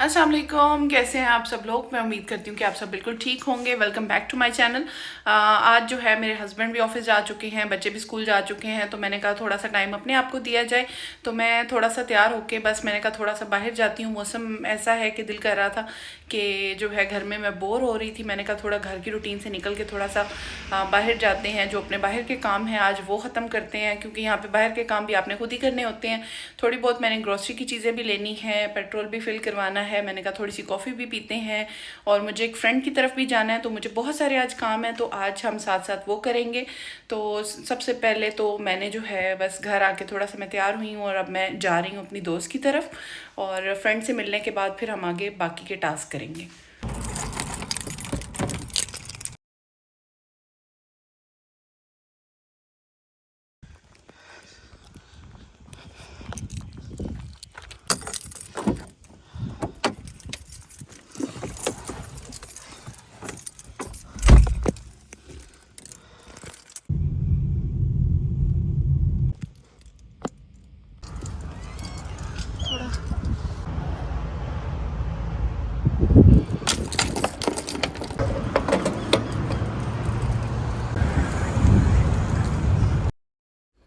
अस्सलाम वालेकुम, कैसे हैं आप सब लोग। मैं उम्मीद करती हूँ कि आप सब बिल्कुल ठीक होंगे। Welcome back to my channel. आज जो है मेरे हस्बैंड भी ऑफिस जा चुके हैं, बच्चे भी स्कूल जा चुके हैं, तो मैंने कहा थोड़ा सा टाइम अपने आप को दिया जाए। तो मैं थोड़ा सा तैयार होके बस मैंने कहा थोड़ा सा बाहर जाती हूँ। मौसम ऐसा है कि दिल कर रहा था कि जो है घर में मैं बोर हो रही थी। मैंने कहा थोड़ा घर की रूटीन से निकल के थोड़ा सा बाहर जाते हैं, जो अपने बाहर के काम हैं आज वो ख़त्म करते हैं, क्योंकि यहाँ पे बाहर के काम भी आपने खुद ही करने होते हैं। थोड़ी बहुत मैंने ग्रोसरी की चीज़ें भी लेनी है, पेट्रोल भी फिल करवाना है। मैंने कहा थोड़ी सी कॉफ़ी भी पीते हैं, और मुझे एक फ्रेंड की तरफ भी जाना है, तो मुझे बहुत सारे आज काम है, तो आज हम साथ साथ वो करेंगे। तो सबसे पहले तो मैंने जो है बस घर आके थोड़ा सा मैं तैयार हुई हूँ, और अब मैं जा रही हूँ अपनी दोस्त की तरफ, और फ्रेंड से मिलने के बाद फिर हम आगे बाकी के टास्क करेंगे।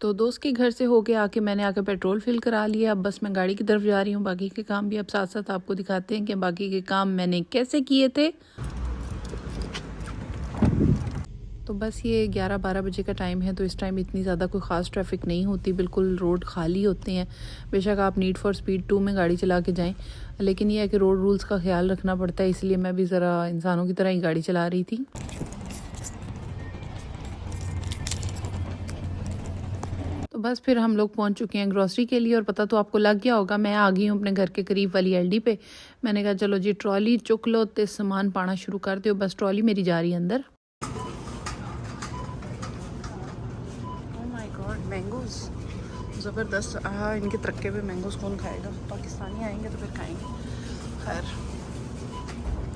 तो दोस्त के घर से होके आके मैंने आके पेट्रोल फिल करा लिया। अब बस मैं गाड़ी की तरफ जा रही हूँ। बाकी के काम भी अब साथ साथ आपको दिखाते हैं कि बाकी के काम मैंने कैसे किए थे। तो बस ये 11-12 बजे का टाइम है, तो इस टाइम इतनी ज़्यादा कोई ख़ास ट्रैफिक नहीं होती, बिल्कुल रोड खाली होते हैं। बेशक आप नीड फॉर स्पीड 2 में गाड़ी चला के जाएं, लेकिन यह है कि रोड रूल्स का ख्याल रखना पड़ता है, इसलिए मैं भी ज़रा इंसानों की तरह ही गाड़ी चला रही थी। तो बस फिर हम लोग पहुंच चुके हैं ग्रॉसरी के लिए, और पता तो आपको लग गया होगा मैं आ गई हूँ अपने घर के करीब वाली एलडी पे। मैंने कहा चलो जी ट्रॉली चुक लो तो सामान पाना शुरू कर दो। बस ट्रॉली मेरी जा रही है अंदर। ओह माय गॉड, मैंगोज़ ज़बरदस्त। इनके तरक्के पे मैंगोज़ कौन खाएगा, पाकिस्तानी आएंगे तो फिर खाएंगे। खैर,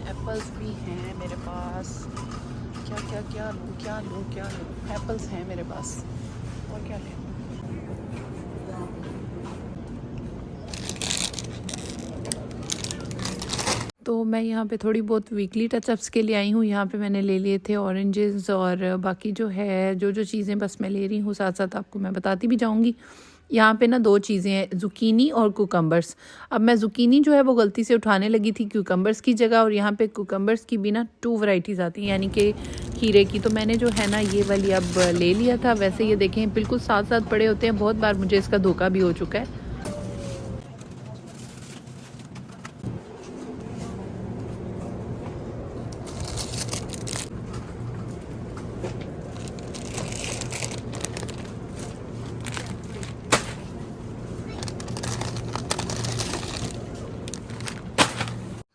एप्पल्स भी हैं मेरे पास। क्या क्या क्या लूँ, क्या लूँ, क्या लूँ। एप्पल्स हैं मेरे पास, और क्या लें। तो मैं यहाँ पे थोड़ी बहुत वीकली टचअप्स के लिए आई हूँ। यहाँ पे मैंने ले लिए थे ऑरेंजेस, और बाकी जो है जो चीज़ें बस मैं ले रही हूँ साथ साथ आपको मैं बताती भी जाऊँगी। यहाँ पे ना 2 चीज़ें हैं, ज़ुकीनी और कुकम्बर्स। अब मैं ज़ुकीनी जो है वो गलती से उठाने लगी थी क्यूकम्बर्स की जगह, और यहाँ पे कुकम्बर्स की भी ना 2 वैरायटीज़ आती हैं, यानी कि खीरे की। तो मैंने जो है ना ये वाली अब ले लिया था। वैसे ये देखें बिल्कुल साथ साथ पड़े होते हैं, बहुत बार मुझे इसका धोखा भी हो चुका है।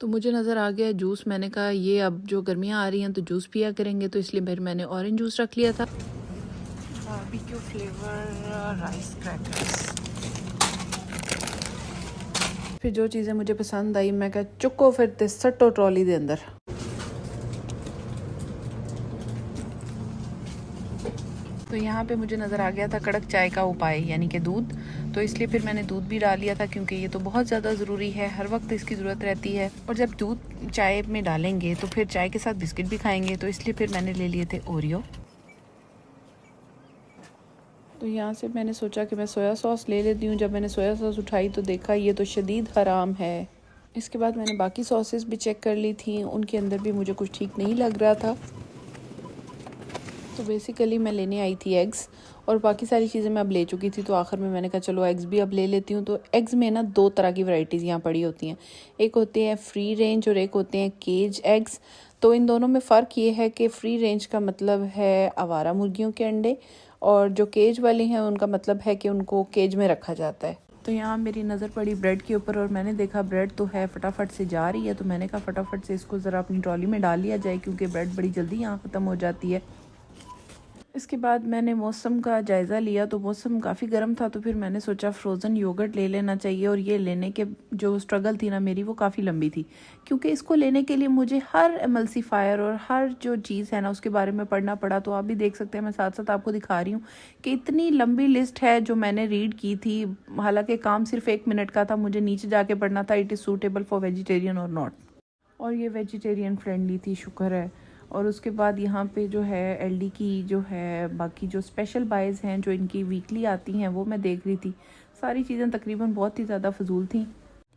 तो मुझे नज़र आ गया जूस। मैंने कहा ये अब जो गर्मियाँ आ रही हैं तो जूस पिया करेंगे, तो इसलिए फिर मैंने ऑरेंज जूस रख लिया था। Barbecue flavour rice crackers. फिर जो चीज़ें मुझे पसंद आई मैं कहा चुको फिर ते सट्टो ट्रॉली दे अंदर। तो यहाँ पे मुझे नज़र आ गया था कड़क चाय का उपाय, यानी कि दूध। तो इसलिए फिर मैंने दूध भी डाल लिया था, क्योंकि ये तो बहुत ज़्यादा ज़रूरी है, हर वक्त इसकी ज़रूरत रहती है। और जब दूध चाय में डालेंगे तो फिर चाय के साथ बिस्किट भी खाएंगे, तो इसलिए फिर मैंने ले लिए थे ओरियो। तो यहाँ से मैंने सोचा कि मैं सोया सॉस ले लेती हूँ। जब मैंने सोया सॉस उठाई तो देखा ये तो शदीद हराम है। इसके बाद मैंने बाकी सॉसेस भी चेक कर ली थी, उनके अंदर भी मुझे कुछ ठीक नहीं लग रहा था। तो बेसिकली मैं लेने आई थी एग्स, और बाकी सारी चीज़ें मैं अब ले चुकी थी, तो आखिर में मैंने कहा चलो एग्स भी अब ले लेती हूँ। तो एग्स में ना 2 तरह की वैरायटीज़ यहाँ पड़ी होती हैं, एक होते हैं फ्री रेंज और एक होते हैं केज एग्स। तो इन दोनों में फ़र्क ये है कि फ्री रेंज का मतलब है आवारा मुर्गियों के अंडे, और जो केज वाले हैं उनका मतलब है कि उनको केज में रखा जाता है। तो यहाँ मेरी नज़र पड़ी ब्रेड के ऊपर, और मैंने देखा ब्रेड तो है फटाफट से जा रही है, तो मैंने कहा फटाफट से इसको ज़रा अपनी ट्रॉली में डाल लिया जाए, क्योंकि ब्रेड बड़ी जल्दी यहाँ ख़त्म हो जाती है। इसके बाद मैंने मौसम का जायज़ा लिया तो मौसम काफ़ी गर्म था, तो फिर मैंने सोचा फ़्रोज़न योगर्ट ले लेना चाहिए। और ये लेने के जो स्ट्रगल थी ना मेरी, वो काफ़ी लंबी थी, क्योंकि इसको लेने के लिए मुझे हर एमल्सीफायर और हर जो चीज़ है ना उसके बारे में पढ़ना पड़ा। तो आप भी देख सकते हैं, मैं साथ साथ आपको दिखा रही हूँ कि इतनी लंबी लिस्ट है जो मैंने रीड की थी। हालांकि काम सिर्फ 1 मिनट का था, मुझे नीचे जाके पढ़ना था it is suitable for vegetarian और नॉट। और ये वेजिटेरियन फ्रेंडली थी, शुक्र है। और उसके बाद यहाँ पे जो है एलडी की जो है बाकी जो स्पेशल बाइज़ हैं जो इनकी वीकली आती हैं वो मैं देख रही थी। सारी चीज़ें तकरीबन बहुत ही ज़्यादा फ़जूल थी,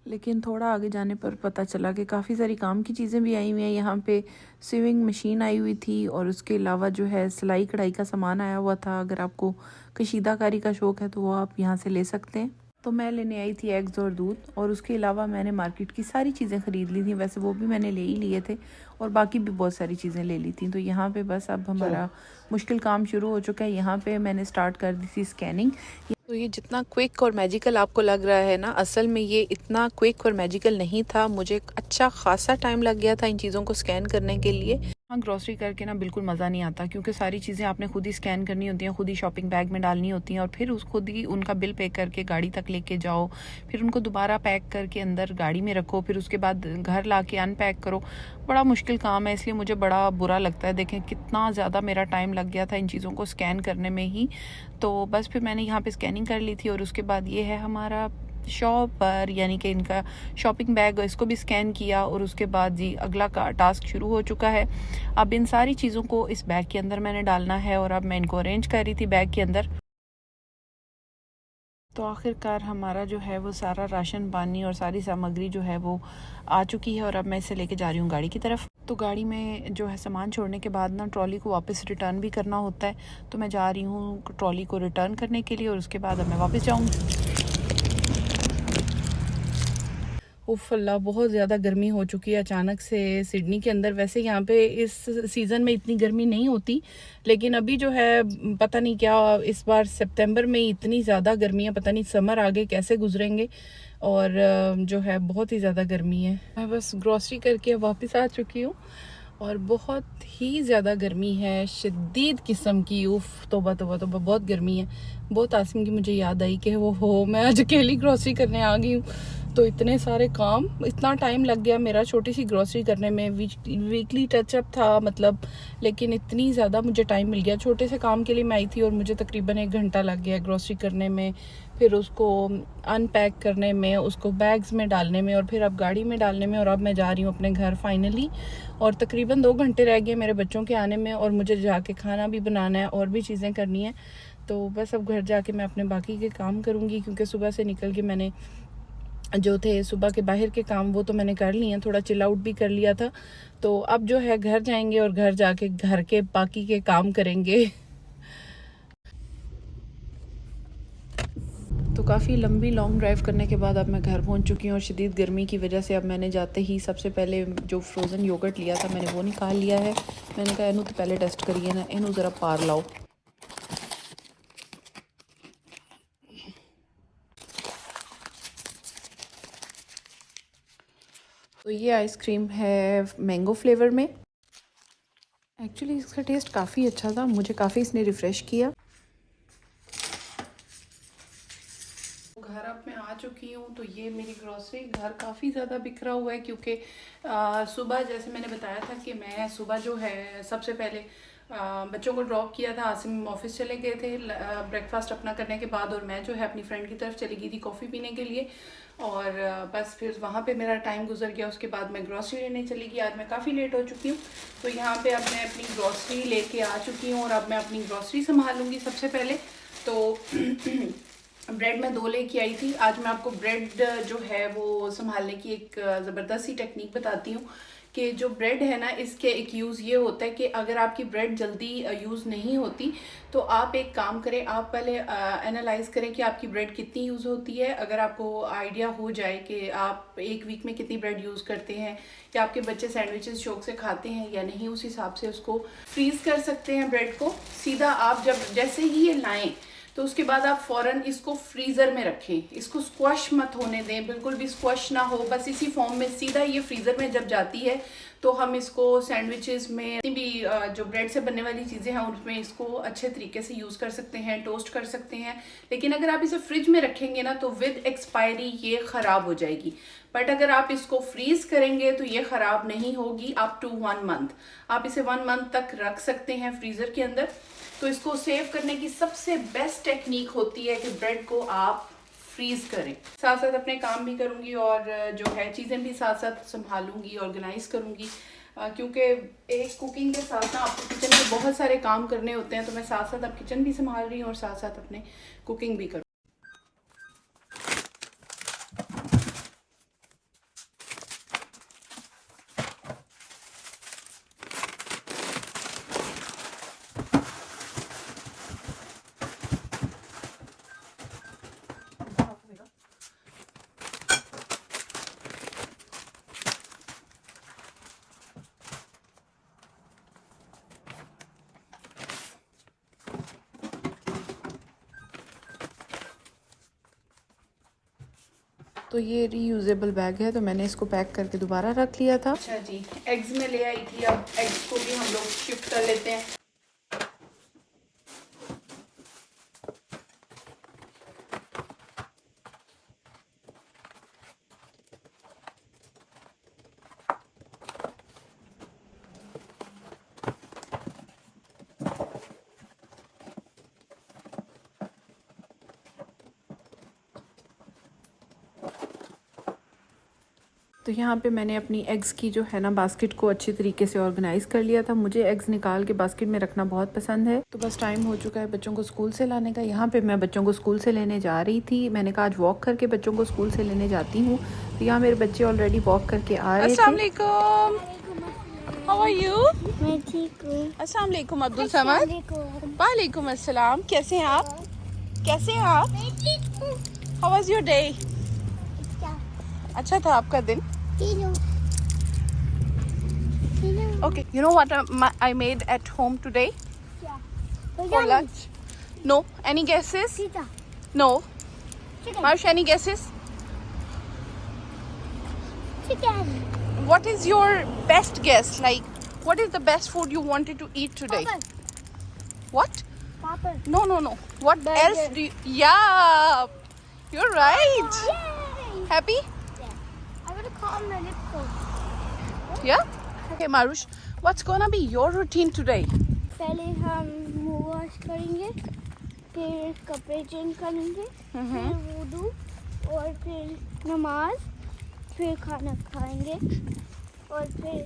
लेकिन थोड़ा आगे जाने पर पता चला कि काफ़ी सारी काम की चीज़ें भी आई हुई हैं। यहाँ पे स्विंग मशीन आई हुई थी और उसके अलावा जो है सिलाई कढ़ाई का सामान आया हुआ था। अगर आपको कशीदाकारी का शौक़ है तो वो आप यहाँ से ले सकते हैं। तो मैं लेने आई थी एग्स और दूध, और उसके अलावा मैंने मार्केट की सारी चीज़ें ख़रीद ली थी। वैसे वो भी मैंने ले ही लिए थे और बाकी भी बहुत सारी चीज़ें ले ली थी। तो यहाँ पे बस अब हमारा मुश्किल काम शुरू हो चुका है। यहाँ पे मैंने स्टार्ट कर दी थी स्कैनिंग। तो ये जितना क्विक और मैजिकल आपको लग रहा है ना, असल में ये इतना क्विक और मैजिकल नहीं था। मुझे अच्छा खासा टाइम लग गया था इन चीज़ों को स्कैन करने के लिए। हाँ, ग्रॉसरी करके ना बिल्कुल मज़ा नहीं आता, क्योंकि सारी चीज़ें आपने खुद ही स्कैन करनी होती हैं, खुद ही शॉपिंग बैग में डालनी होती हैं, और फिर उस खुद ही उनका बिल पे करके गाड़ी तक लेके जाओ, फिर उनको दोबारा पैक करके अंदर गाड़ी में रखो, फिर उसके बाद घर ला के अनपैक करो। बड़ा मुश्किल काम है, इसलिए मुझे बड़ा बुरा लगता है। देखें कितना ज़्यादा मेरा टाइम लग गया था इन चीज़ों को स्कैन करने में ही। तो बस फिर मैंने यहाँ पे स्कैनिंग कर ली थी, और उसके बाद ये है हमारा शॉपर, यानी कि इनका शॉपिंग बैग, इसको भी स्कैन किया। और उसके बाद जी अगला का टास्क शुरू हो चुका है। अब इन सारी चीज़ों को इस बैग के अंदर मैंने डालना है, और अब मैं इनको अरेंज कर रही थी बैग के अंदर। तो आखिरकार हमारा जो है वो सारा राशन पानी और सारी सामग्री जो है वो आ चुकी है, और अब मैं इसे लेके जा रही हूँ गाड़ी की तरफ। तो गाड़ी में जो है सामान छोड़ने के बाद ना ट्रॉली को वापस रिटर्न भी करना होता है, तो मैं जा रही हूँ ट्रॉली को रिटर्न करने के लिए, और उसके बाद अब मैं वापस जाऊँगी। उफ़ अल्लाह, बहुत ज़्यादा गर्मी हो चुकी है अचानक से सिडनी के अंदर। वैसे यहाँ पे इस सीज़न में इतनी गर्मी नहीं होती, लेकिन अभी जो है पता नहीं क्या इस बार सितंबर में इतनी ज़्यादा गर्मी है, पता नहीं समर आगे कैसे गुजरेंगे। और जो है बहुत ही ज़्यादा गर्मी है। मैं बस ग्रॉसरी करके वापस आ चुकी हूँ, और बहुत ही ज़्यादा गर्मी है, शदीद किस्म की। उफ़ तौबा तौबा तौबा, बहुत गर्मी है। बहुत आसिम की मुझे याद आई कि वो हो मैं आज अकेली ग्रॉसरी करने आ गई हूँ, तो इतने सारे काम, इतना टाइम लग गया मेरा छोटी सी ग्रॉसरी करने में। वीकली टचअप था मतलब, लेकिन इतनी ज़्यादा मुझे टाइम मिल गया। छोटे से काम के लिए मैं आई थी और मुझे तकरीबन 1 घंटा लग गया ग्रॉसरी करने में, फिर उसको अनपैक करने में, उसको बैग्स में डालने में, और फिर अब गाड़ी में डालने में। और अब मैं जा रही हूँ अपने घर फाइनली, और तकरीबन 2 घंटे रह गए मेरे बच्चों के आने में, और मुझे जाके खाना भी बनाना है और भी चीज़ें करनी है। तो बस अब घर जाके मैं अपने बाकी के काम करूँगी, क्योंकि सुबह से निकल के मैंने जो थे सुबह के बाहर के काम वो तो मैंने कर लिए हैं, थोड़ा चिल आउट भी कर लिया था। तो अब जो है घर जाएंगे और घर जाके घर के बाकी के काम करेंगे। तो काफ़ी लंबी लॉन्ग ड्राइव करने के बाद अब मैं घर पहुंच चुकी हूँ, और शदीद गर्मी की वजह से अब मैंने जाते ही सबसे पहले जो फ्रोज़न योगर्ट लिया था मैंने वो निकाल लिया है। मैंने कहा इनू तो पहले टेस्ट करिए ना, इनू ज़रा पार लाओ। तो ये आइसक्रीम है मैंगो फ्लेवर में। एक्चुअली इसका टेस्ट काफ़ी अच्छा था, मुझे काफ़ी इसने रिफ़्रेश किया। घर अब मैं आ चुकी हूँ, तो ये मेरी ग्रॉसरी। घर काफ़ी ज़्यादा बिखरा हुआ है, क्योंकि सुबह जैसे मैंने बताया था कि मैं सुबह जो है सबसे पहले बच्चों को ड्रॉप किया था। आसिम ऑफिस चले गए थे ब्रेकफास्ट अपना करने के बाद, और मैं जो है अपनी फ्रेंड की तरफ चली गई थी कॉफ़ी पीने के लिए। और बस फिर वहाँ पे मेरा टाइम गुजर गया। उसके बाद मैं ग्रॉसरी लेने चली गई। आज मैं काफ़ी लेट हो चुकी हूँ, तो यहाँ पे अब मैं अपनी ग्रॉसरी लेके आ चुकी हूँ, और अब मैं अपनी ग्रॉसरी संभालूँगी सबसे पहले। तो ब्रेड मैं 2 लेके आई थी। आज मैं आपको ब्रेड जो है वो संभालने की एक ज़बरदस्त सी टेक्निक बताती हूँ, कि जो ब्रेड है ना, इसके एक यूज़ ये होता है कि अगर आपकी ब्रेड जल्दी यूज़ नहीं होती, तो आप एक काम करें, आप पहले एनालाइज़ करें कि आपकी ब्रेड कितनी यूज़ होती है। अगर आपको आइडिया हो जाए कि आप एक वीक में कितनी ब्रेड यूज़ करते हैं, या आपके बच्चे सैंडविचेस शौक से खाते हैं या नहीं, उस हिसाब से उसको फ्रीज़ कर सकते हैं ब्रेड को। सीधा आप जब जैसे ही ये लाएँ, तो उसके बाद आप फ़ौरन इसको फ्रीज़र में रखें, इसको स्क्वश मत होने दें, बिल्कुल भी स्क्वश ना हो, बस इसी फॉर्म में सीधा ये फ्रीज़र में जब जाती है तो हम इसको सैंडविचेस में, जितनी भी जो ब्रेड से बनने वाली चीज़ें हैं उसमें इसको अच्छे तरीके से यूज़ कर सकते हैं, टोस्ट कर सकते हैं। लेकिन अगर आप इसे फ्रिज में रखेंगे ना तो विद एक्सपायरी ये ख़राब हो जाएगी। बट अगर आप इसको फ्रीज करेंगे तो ये ख़राब नहीं होगी अप टू 1 मंथ। आप इसे 1 मंथ तक रख सकते हैं फ्रीज़र के अंदर। तो इसको सेव करने की सबसे बेस्ट टेक्निक होती है कि ब्रेड को आप फ्रीज करें। साथ साथ अपने काम भी करूंगी और जो है चीज़ें भी साथ साथ संभालूंगी, ऑर्गेनाइज करूंगी, क्योंकि एक कुकिंग के साथ ना आपको किचन में बहुत सारे काम करने होते हैं। तो मैं साथ साथ अब किचन भी संभाल रही हूँ और साथ साथ अपने कुकिंग भी करूँ। तो ये रीयूजेबल बैग है, तो मैंने इसको पैक करके दोबारा रख लिया था। अच्छा जी, एग्स में ले आई थी, अब एग्स को भी हम लोग शिफ्ट कर लेते हैं। तो यहाँ पे मैंने अपनी एग्स की जो है ना बास्केट को अच्छी तरीके से ऑर्गेनाइज कर लिया था। मुझे एग्स निकाल के बास्केट में रखना बहुत पसंद है। तो बस टाइम हो चुका है बच्चों को स्कूल से लाने का। यहाँ पे मैं बच्चों को स्कूल से लेने जा रही थी। मैंने कहा आज वॉक करके बच्चों को स्कूल से लेने जाती हूँ। तो यहाँ मेरे बच्चे ऑलरेडी वॉक करके आ रहे थे। अस्सलाम वालेकुम, हाउ आर यू? मैं ठीक हूँ। अस्सलाम वालेकुम अब्दुल समद। वालेकुम अस्सलाम, कैसे हैं आप? कैसे हैं आप? मैं ठीक हूँ। How was your day? क्या? अच्छा था आपका दिन? Hello. Hello. Okay, you know what I made at home today क्या? for lunch? No, any guesses? Pizza. No. Chicken. Marsh, any guesses? Chicken. What is your best guess? Like, what is the best food you wanted to eat today? Papad. What? Papad. No, no, no. What Burger. else do you... Yeah, you're right. Yay! Happy? I'm gonna calm my lips. Yeah? Okay, Marush, what's gonna be your routine today? पहले हम मुंह wash करेंगे, फिर कपड़े change करेंगे, फिर वुदू और फिर नमाज, फिर खाना खाएंगे और फिर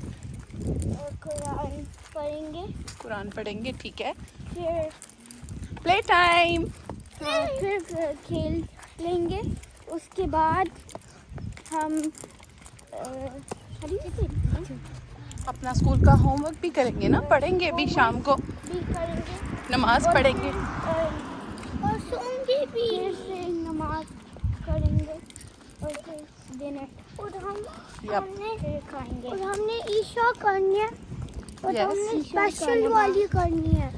कुरान पढ़ेंगे, कुरान पढ़ेंगे, ठीक है? फिर Play time. फिर खेल लेंगे। उसके बाद हम अपना स्कूल का होमवर्क भी करेंगे ना, पढ़ेंगे भी शाम को, भी करेंगे, नमाज पढ़ेंगे। और सोएंगे भी, फिर नमाज करेंगे और फिर डिनर और हमने फिर खाएंगे और हमने ईशा करनी है और Yes. हमने स्पेशल वाली करनी है।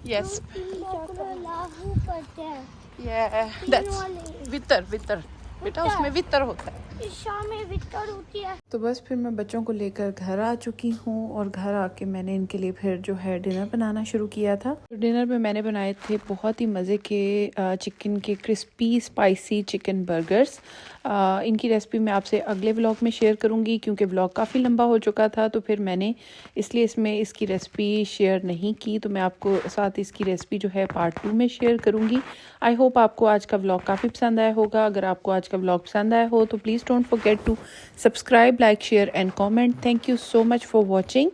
Yes. लाहू करते हैं। Yeah. तीन That's वाले वितर, वितर। बेटा वितर। उसमें वितर होता है। ईशा में वितर होती है। तो बस फिर मैं बच्चों को लेकर घर आ चुकी हूँ और घर आके मैंने इनके लिए फिर जो है डिनर बनाना शुरू किया था। तो डिनर में मैंने बनाए थे बहुत ही मज़े के चिकन के क्रिस्पी स्पाइसी चिकन बर्गर्स। इनकी रेसिपी मैं आपसे अगले व्लॉग में शेयर करूँगी, क्योंकि व्लॉग काफ़ी लंबा हो चुका था तो फिर मैंने इसलिए इसमें इसकी रेसिपी शेयर नहीं की। तो मैं आपको साथ इसकी रेसिपी जो है पार्ट 2 में शेयर करूँगी। आई होप आपको आज का व्लॉग काफ़ी पसंद आया होगा। अगर आपको आज का व्लॉग पसंद आया हो तो please don't forget to subscribe, like, share and comment. Thank you so much for watching.